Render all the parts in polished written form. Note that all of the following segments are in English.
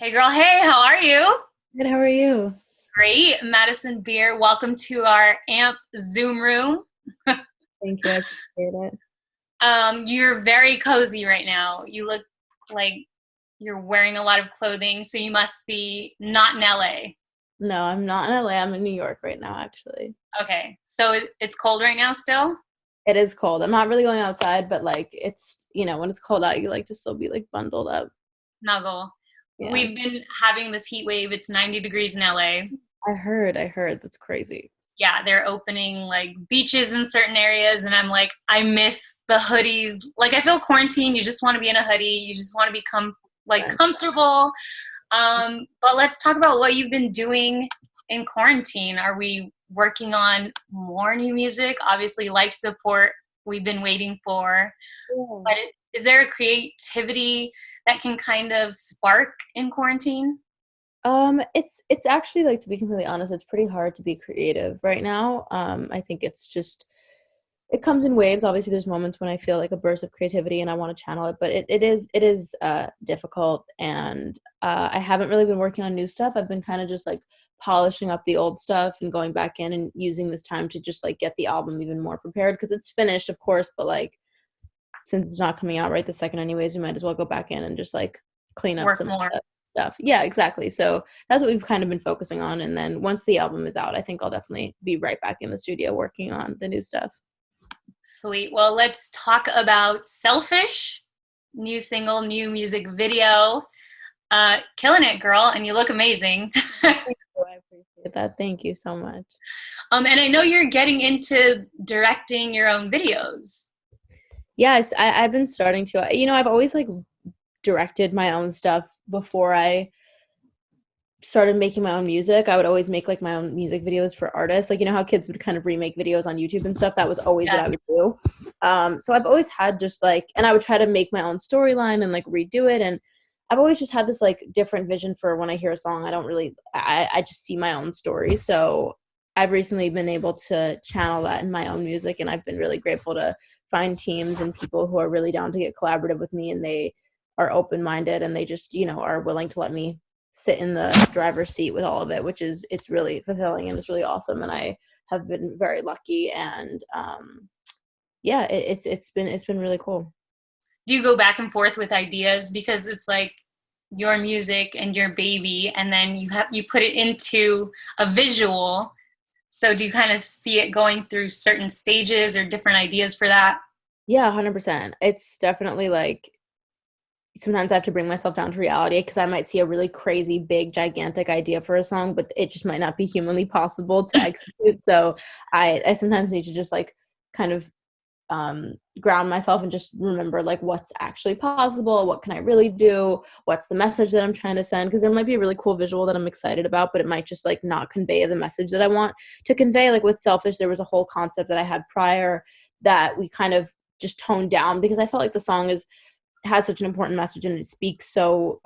Hey girl, hey, how are you? Good, how are you? Great. Madison Beer, welcome to our AMP Zoom room. Thank you, I appreciate it. You're very cozy right now. You look like you're wearing a lot of clothing, so you must be not in LA. No, I'm not in LA. I'm in New York right now, actually. Okay, so it's cold right now still? It is cold. I'm not really going outside, but like when it's cold out, you like to still be like bundled up. Snuggle. Yeah. We've been having this heat wave. It's 90 degrees in LA. I heard. That's crazy. Yeah, they're opening like beaches in certain areas, and I'm like, I miss the hoodies. Like, I feel quarantined. You just want to be in a hoodie. You just want to become like Right. comfortable. But let's talk about what you've been doing in quarantine. Are we working on more new music? Obviously, life support we've been waiting for. Yeah. But is there a creativity that can kind of spark in quarantine? It's actually like, to be completely honest, it's pretty hard to be creative right now. I think it comes in waves. Obviously, there's moments when I feel like a burst of creativity and I want to channel it, but it is difficult, and I haven't really been working on new stuff. I've been kind of just like polishing up the old stuff and going back in and using this time to just like get the album even more prepared because it's finished, of course, but like since it's not coming out right this second anyways, we might as well go back in and just like clean up Work some of more. the stuff. Yeah, exactly. So that's what we've kind of been focusing on, and then once the album is out, I think I'll definitely be right back in the studio working on the new stuff. Sweet. Well, let's talk about Selfish, new single, new music video. Killing it, girl, and you look amazing. Thank you. I appreciate that. Thank you so much. And I know you're getting into directing your own videos. Yes, I've been starting to. I've always like directed my own stuff before I started making my own music. I would always make like my own music videos for artists. Like, how kids would kind of remake videos on YouTube and stuff. That was always what Yeah, I would do. So I've always had just like, and I would try to make my own storyline and like redo it. And I've always just had this like different vision for when I hear a song. I just see my own story. So I've recently been able to channel that in my own music. And I've been really grateful to find teams and people who are really down to get collaborative with me, and they are open-minded, and they just, are willing to let me sit in the driver's seat with all of it, it's really fulfilling and it's really awesome. And I have been very lucky, and yeah, it's been really cool. do you go back and forth with ideas because it's like your music and your baby, and then you put it into a visual? So do you kind of see it going through certain stages or different ideas for that? Yeah, 100%. It's definitely like sometimes I have to bring myself down to reality because I might see a really crazy, big, gigantic idea for a song, but it just might not be humanly possible to execute. So I sometimes need to just like kind of ground myself and just remember like what's actually possible, what can I really do, what's the message that I'm trying to send, because there might be a really cool visual that I'm excited about, but it might just like not convey the message that I want to convey. Like with Selfish, there was a whole concept that I had prior that we kind of just toned down because I felt like the song has such an important message, and it speaks so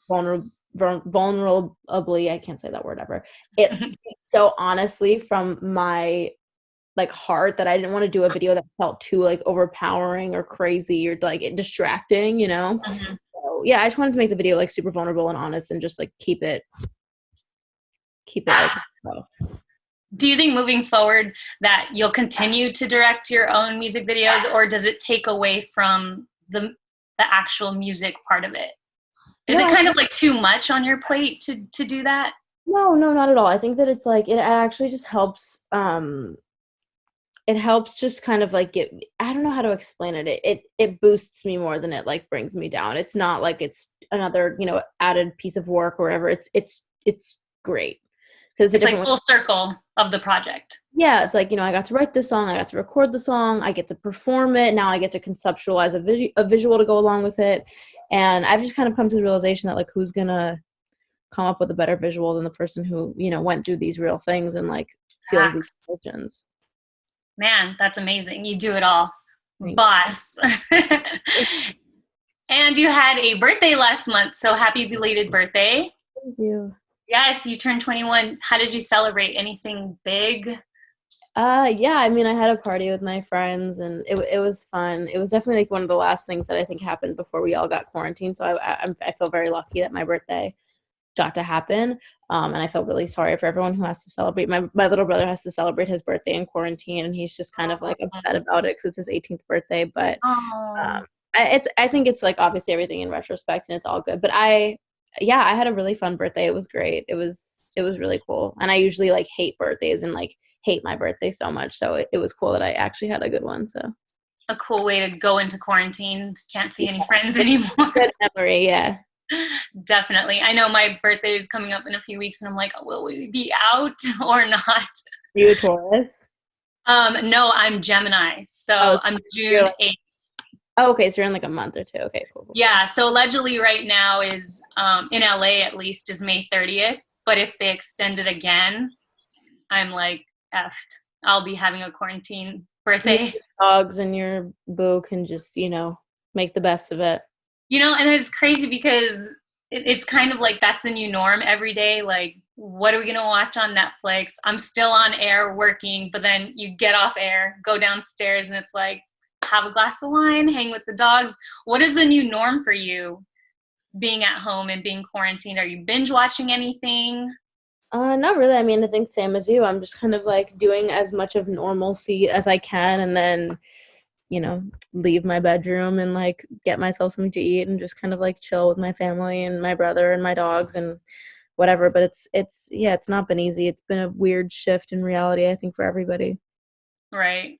vulnerably. I can't say that word ever. It speaks so honestly from my like heart that I didn't want to do a video that felt too like overpowering or crazy or like distracting. Mhm. So yeah, I just wanted to make the video like super vulnerable and honest and just like keep it like Do you think moving forward that you'll continue to direct your own music videos, or does it take away from the actual music part of it? Is no, it kind of like too much on your plate to do that? no, not at all. I think that it's like it actually just helps. It helps just kind of like I don't know how to explain it. It boosts me more than it like brings me down. It's not like it's another, added piece of work or whatever. It's great because it's a It's like different. full circle of the project. Yeah, it's like, I got to write this song, I got to record the song, I get to perform it. Now I get to conceptualize a visual to go along with it. And I've just kind of come to the realization that like who's gonna come up with a better visual than the person who, went through these real things and like feels these Facts. emotions. Man, that's amazing. You do it all. Thank Boss. And you had a birthday last month, so happy belated birthday. you. Yes, you turned 21. How did you celebrate? Anything big? Yeah, I mean, I had a party with my friends, and it was fun. It was definitely like one of the last things that I think happened before we all got quarantined. So I feel very lucky that my birthday got to happen. And I feel really sorry for everyone who has to celebrate. My little brother has to celebrate his birthday in quarantine, and he's just kind of like upset about it because it's his 18th birthday. But Oh, I think it's like obviously everything in retrospect, and it's all good. But yeah, I had a really fun birthday. It was great. It was really cool. And I usually like hate birthdays and like hate my birthday so much. So it was cool that I actually had a good one. So a cool way to go into quarantine. Can't see yeah, any friends it's a anymore. good memory. Yeah. Definitely. I know my birthday is coming up in a few weeks, and I'm like, will we be out or not? Are you a Taurus? No, I'm Gemini, Oh, so I'm you're June like, 8th. oh, okay. So you're in like a month or two. Okay, cool, cool. Yeah, so allegedly right now is in LA at least is May 30th, but if they extend it again, I'm like effed. I'll be having a quarantine You birthday. dogs and your boo can just, make the best of it. And it's crazy because it's kind of like that's the new norm every day. Like, what are we going to watch on Netflix? I'm still on air working, but then you get off air, go downstairs, and it's like, have a glass of wine, hang with the dogs. What is the new norm for you being at home and being quarantined? Are you binge watching anything? Not really. I mean, I think same as you. I'm just kind of like doing as much of normalcy as I can and then, leave my bedroom and like get myself something to eat and just kind of like chill with my family and my brother and my dogs and whatever. But yeah, it's not been easy. It's been a weird shift in reality, I think, for everybody. Right.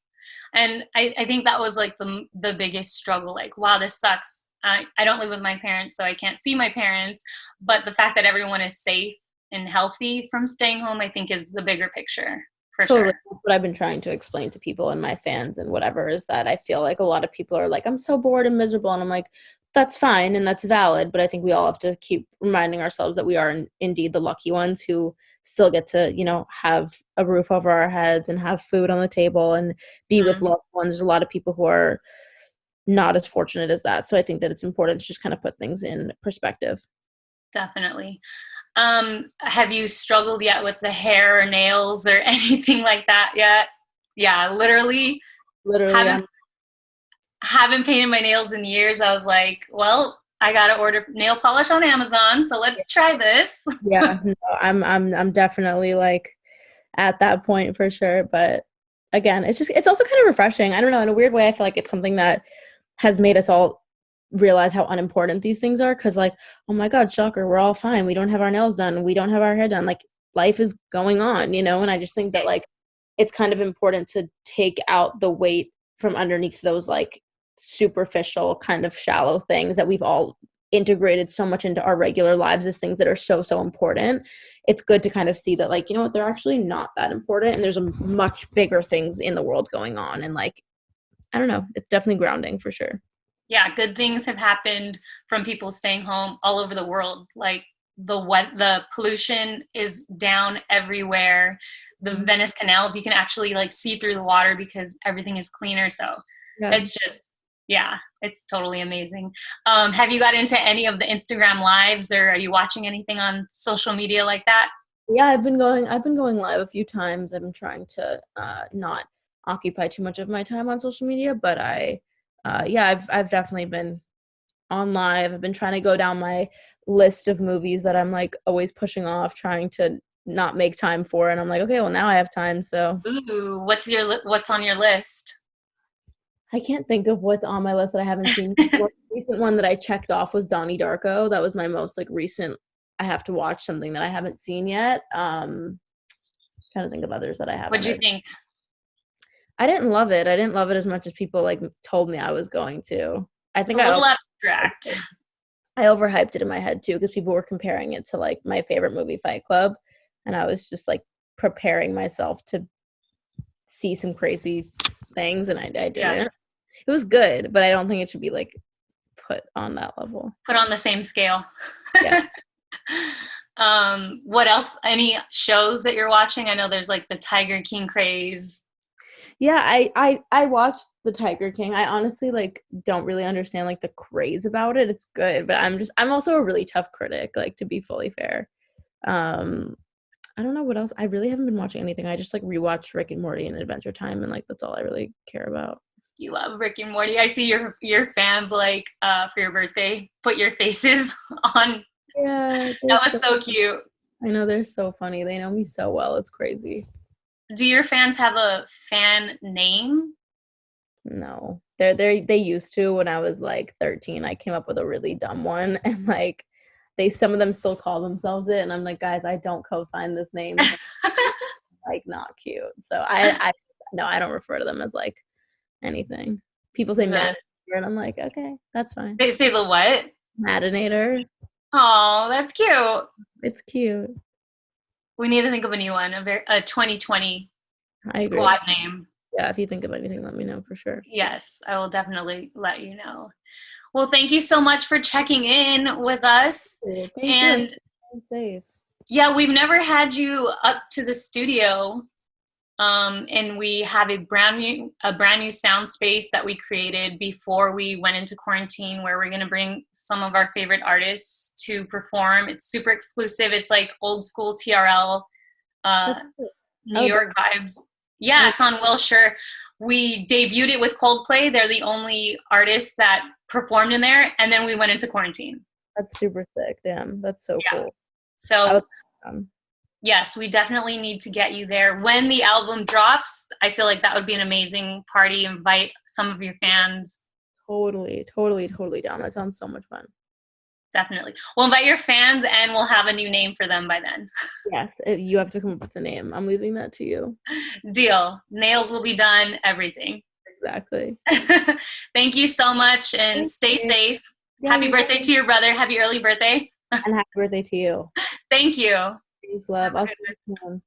And I think that was like the biggest struggle. Like, wow, this sucks. I don't live with my parents, so I can't see my parents. But the fact that everyone is safe and healthy from staying home, I think is the bigger picture for Totally. sure. That's what I've been trying to explain to people and my fans and whatever is that I feel like a lot of people are like, I'm so bored and miserable. And I'm like, that's fine and that's valid. But I think we all have to keep reminding ourselves that we are indeed the lucky ones who still get to, have a roof over our heads and have food on the table and be with Mhm. loved ones. There's a lot of people who are not as fortunate as that. So I think that it's important to just kind of put things in perspective. Definitely. Have you struggled yet with the hair or nails or anything like that yet? Yeah, literally Literally, haven't haven't painted my nails in years. I was like, well, I gotta order nail polish on Amazon, so let's try this. yeah, no, I'm definitely like at that point for sure. But again, it's also kind of refreshing. I don't know, in a weird way, I feel like it's something that has made us all realize how unimportant these things are. Cause like, oh my God, shocker, we're all fine. We don't have our nails done. We don't have our hair done. Like life is going on, and I just think that like it's kind of important to take out the weight from underneath those like superficial kind of shallow things that we've all integrated so much into our regular lives as things that are so so important. It's good to kind of see that like, what, they're actually not that important and there's a much bigger things in the world going on, and like I don't know, it's definitely grounding for sure. Yeah, good things have happened from people staying home all over the world. Like the pollution is down everywhere. The Mhm. Venice canals, you can actually like see through the water because everything is cleaner. So Yeah. it's just, yeah, it's totally amazing. Have you got into any of the Instagram lives, or are you watching anything on social media like that? Yeah, I've been going live a few times. I've been trying to not occupy too much of my time on social media, but yeah, I've definitely been on live. I've been trying to go down my list of movies that I'm like always pushing off, trying to not make time for, and I'm like, okay, well now I have time, so Ooh, what's on your list? I can't think of what's on my list that I haven't seen. The most recent one that I checked off was Donnie Darko. That was my most like recent. I have to watch something that I haven't seen yet. Trying to think of others that I What'd haven't. you think? I didn't love it. I didn't love it as much as people like told me I was going to. I It's think a little abstract. I overhyped it in my head too because people were comparing it to like my favorite movie, Fight Club, and I was just like preparing myself to see some crazy things, and I Yeah. didn't. It was good, but I don't think it should be like put on that level. Put on the same scale. Yeah. What else? Any shows that you're watching? I know there's like the Tiger King craze. Yeah, I watched The Tiger King. I honestly like don't really understand like the craze about it. It's good, but I'm also a really tough critic, like to be fully fair. Um I don't know what else. I really haven't been watching anything. I just like rewatch Rick and Morty and Adventure Time, and like that's all I really care about. You love Rick and Morty. I see your fans like for your birthday put your faces on. Yeah, That was so cute. I know they're so funny. They know me so well. It's crazy. Do your fans have a fan name? No, they used to when I was like 13. I came up with a really dumb one, and like some of them still call themselves it, and I'm like, guys, I don't co-sign this name. Like not cute. So I no, I don't refer to them as like anything. People say Madinator, and I'm like, okay, that's fine. They say the what? Madinator. Oh, that's cute. It's cute. We need to think of a new one, a 2020 I agree. squad name. Yeah, if you think of anything, let me know for sure. Yes, I will definitely let you know. Well, thank you so much for checking in with us. Thank and you. Safe. Yeah, we've never had you up to the studio. And we have a brand new sound space that we created before we went into quarantine, where we're going to bring some of our favorite artists to perform. It's super exclusive. It's like old school TRL, New York vibes. Yeah, it's on Wilshire. We debuted it with Coldplay. They're the only artists that performed in there, and then we went into quarantine. That's super sick. Damn, that's so cool. So yes, we definitely need to get you there. When the album drops, I feel like that would be an amazing party. Invite some of your fans. Totally down. That sounds so much fun. Definitely. We'll invite your fans, and we'll have a new name for them by then. Yes, you have to come up with a name. I'm leaving that to you. Deal. Nails will be done, everything. Exactly. Thank you so much, and stay safe. Yeah, happy birthday to your brother. Happy early birthday. And happy birthday to you. Thank you. Thanks, love. I'll see you soon.